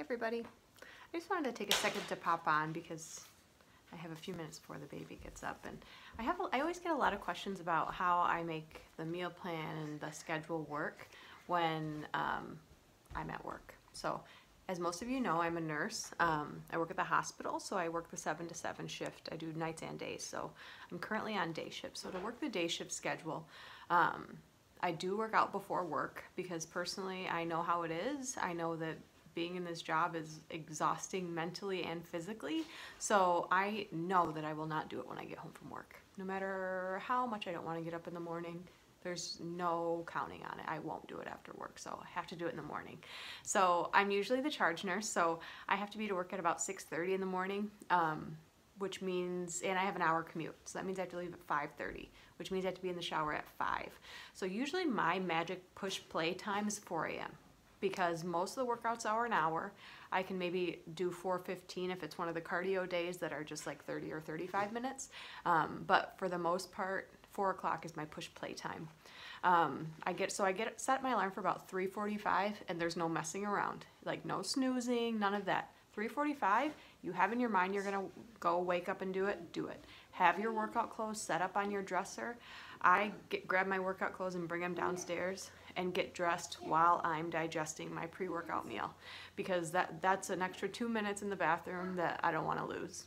everybody. I just wanted to take a second to pop on because I have a few minutes before the baby gets up, and I always get a lot of questions about how I make the meal plan and the schedule work when I'm at work. So as most of you know, I'm a nurse. I work at the hospital, so I work the 7 to 7 shift. I do nights and days, so I'm currently on day shift. So to work the day shift schedule, I do work out before work because personally I know how it is. I know that being in this job is exhausting mentally and physically, so I know that I will not do it when I get home from work. No matter how much I don't want to get up in the morning, there's no counting on it. I won't do it after work, so I have to do it in the morning. So I'm usually the charge nurse, so I have to be to work at about 6:30 in the morning, which means, and I have an hour commute, so that means I have to leave at 5:30, which means I have to be in the shower at 5. So usually my magic push play time is 4 a.m. because most of the workouts are an hour. I can maybe do 4:15 if it's one of the cardio days that are just like 30 or 35 minutes. But for the most part, 4 o'clock is my push play time. I set my alarm for about 3:45, and there's no messing around, like no snoozing, none of that. 3:45, you have in your mind you're gonna go wake up and do it. Have your workout clothes set up on your dresser. I grab my workout clothes and bring them downstairs and get dressed while I'm digesting my pre-workout meal, because that's an extra 2 minutes in the bathroom that I don't want to lose.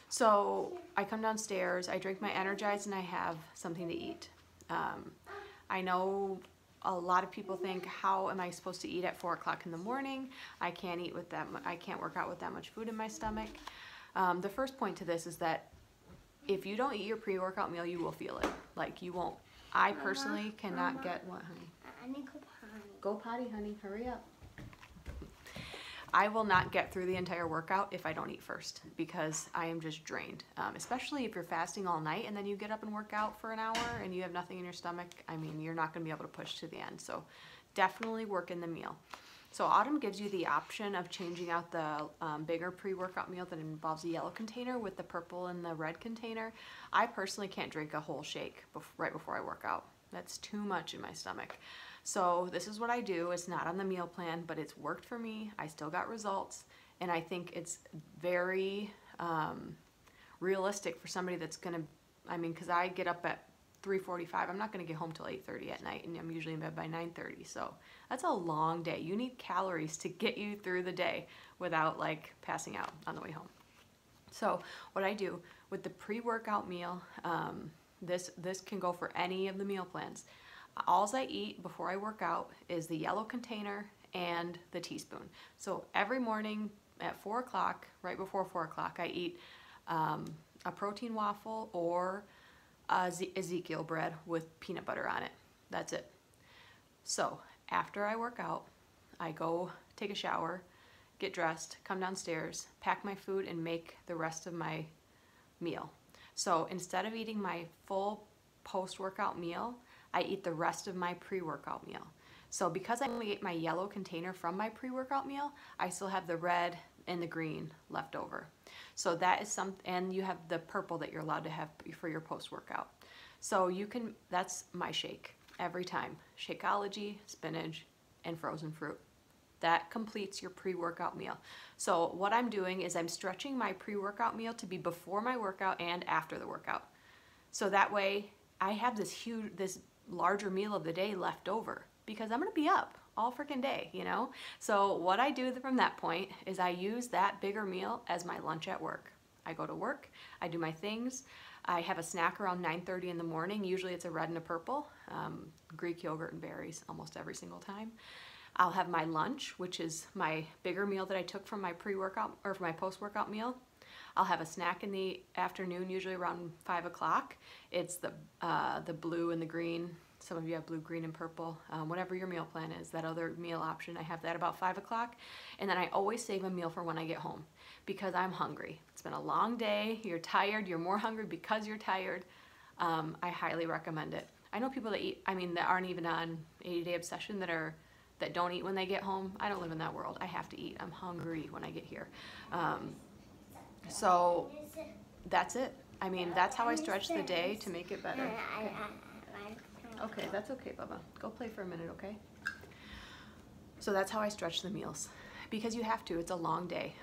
So I come downstairs, I drink my Energize, and I have something to eat. I know a lot of people think, how am I supposed to eat at 4 o'clock in the morning? I can't eat with that. I can't work out with that much food in my stomach. The first point to this is that if you don't eat your pre-workout meal, you will feel it. Like you won't. I personally cannot get what, honey? I need to go potty. Go potty, honey. Hurry up. I will not get through the entire workout if I don't eat first, because I am just drained. Especially if you're fasting all night and then you get up and work out for an hour and you have nothing in your stomach. I mean, you're not going to be able to push to the end. So definitely work in the meal. So Autumn gives you the option of changing out the bigger pre-workout meal that involves the yellow container with the purple and the red container. I personally can't drink a whole shake right before I work out. That's too much in my stomach. So this is what I do. It's not on the meal plan, but it's worked for me. I still got results, and I think it's very realistic for somebody that's gonna, because I get up at 3:45. I'm not gonna get home till 8:30 at night, and I'm usually in bed by 9:30. So that's a long day. You need calories to get you through the day without like passing out on the way home. So what I do with the pre-workout meal, this can go for any of the meal plans. Alls I eat before I work out is the yellow container and the teaspoon. So every morning at 4 o'clock, right before 4 o'clock, I eat a protein waffle or Ezekiel bread with peanut butter on it. That's it. So after I work out, I go take a shower, get dressed, come downstairs, pack my food, and make the rest of my meal. So instead of eating my full post-workout meal, I eat the rest of my pre-workout meal. So because I only ate my yellow container from my pre-workout meal, I still have the red and the green left over. So that is and you have the purple that you're allowed to have for your post-workout. So that's my shake every time. Shakeology, spinach, and frozen fruit. That completes your pre-workout meal. So what I'm doing is I'm stretching my pre-workout meal to be before my workout and after the workout. So that way I have this larger meal of the day left over, because I'm gonna be up all freaking day, you know? So what I do from that point is I use that bigger meal as my lunch at work. I go to work, I do my things, I have a snack around 9:30 in the morning. Usually it's a red and a purple, Greek yogurt and berries almost every single time. I'll have my lunch, which is my bigger meal that I took from my pre-workout or from my post-workout meal. I'll have a snack in the afternoon, usually around 5 o'clock. It's the blue and the green. Some of you have blue, green, and purple. Whatever your meal plan is, that other meal option, I have that about 5 o'clock. And then I always save a meal for when I get home, because I'm hungry. It's been a long day. You're tired. You're more hungry because you're tired. I highly recommend it. I know people that eat, that aren't even on 80-day obsession that don't eat when they get home. I don't live in that world. I have to eat. I'm hungry when I get here. So that's it. That's how I stretch the day to make it better. Okay, that's okay, Bubba. Go play for a minute, okay? So that's how I stretch the meals, because you have to. It's a long day.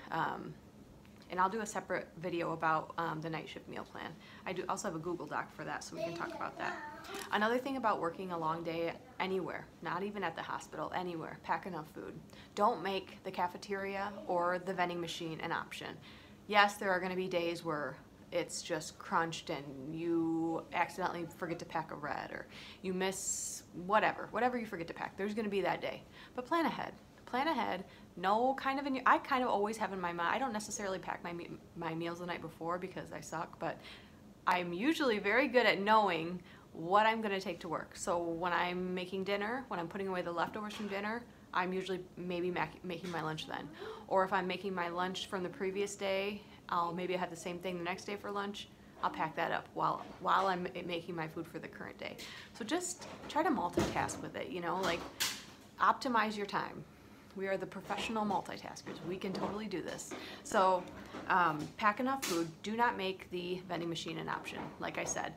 And I'll do a separate video about the night shift meal plan. I do also have a Google Doc for that, so we can talk about that. Another thing about working a long day anywhere, not even at the hospital, anywhere, pack enough food. Don't make the cafeteria or the vending machine an option. Yes, there are going to be days where it's just crunched and you accidentally forget to pack a red, or you miss whatever you forget to pack. There's going to be that day. But plan ahead. Plan ahead. Know kind of I kind of always have in my mind, I don't necessarily pack my meals the night before because I suck, but I'm usually very good at knowing what I'm going to take to work. So when I'm making dinner, when I'm putting away the leftovers from dinner, I'm usually maybe making my lunch then. Or if I'm making my lunch from the previous day, maybe I have the same thing the next day for lunch. I'll pack that up while I'm making my food for the current day. So just try to multitask with it, you know, like optimize your time. We are the professional multitaskers. We can totally do this. So pack enough food. Do not make the vending machine an option. Like I said,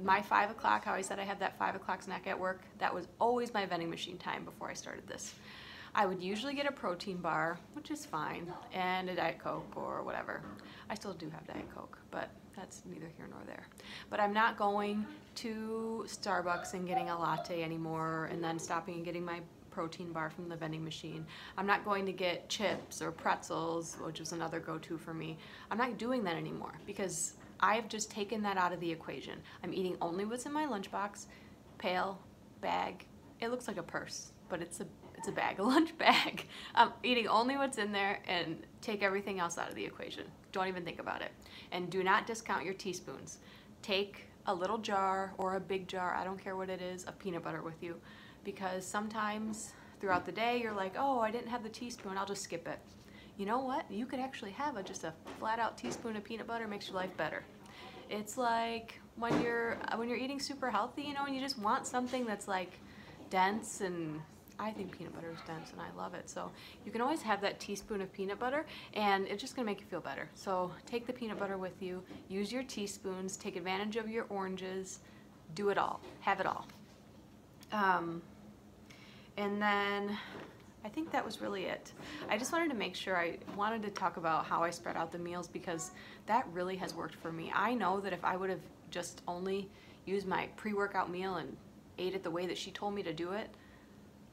my 5 o'clock, how I said I had that 5 o'clock snack at work, that was always my vending machine time before I started this. I would usually get a protein bar, which is fine, and a Diet Coke or whatever. I still do have Diet Coke, but that's neither here nor there. But I'm not going to Starbucks and getting a latte anymore and then stopping and getting my protein bar from the vending machine. I'm not going to get chips or pretzels, which is another go-to for me. I'm not doing that anymore because I've just taken that out of the equation. I'm eating only what's in my lunchbox, pail, bag. It looks like a purse, but it's a bag, a lunch bag. I'm eating only what's in there and take everything else out of the equation. Don't even think about it. And do not discount your teaspoons. Take a little jar or a big jar, I don't care what it is, of peanut butter with you, because sometimes throughout the day you're like, oh, I didn't have the teaspoon, I'll just skip it. You know what? You could actually have just a flat out teaspoon of peanut butter. Makes your life better. It's like when you're eating super healthy, you know, and you just want something that's like dense, and I think peanut butter is dense and I love it. So you can always have that teaspoon of peanut butter and it's just gonna make you feel better. So take the peanut butter with you, use your teaspoons, take advantage of your oranges, do it all, have it all. And then I think that was really it. I just wanted to make sure, I wanted to talk about how I spread out the meals because that really has worked for me. I know that if I would have just only used my pre-workout meal and ate it the way that she told me to do it,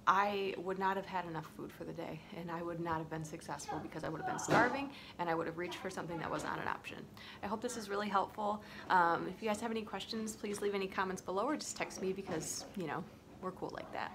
I would not have had enough food for the day and I would not have been successful because I would have been starving and I would have reached for something that was not an option. I hope this is really helpful. If you guys have any questions, please leave any comments below or just text me because, you know, we're cool like that.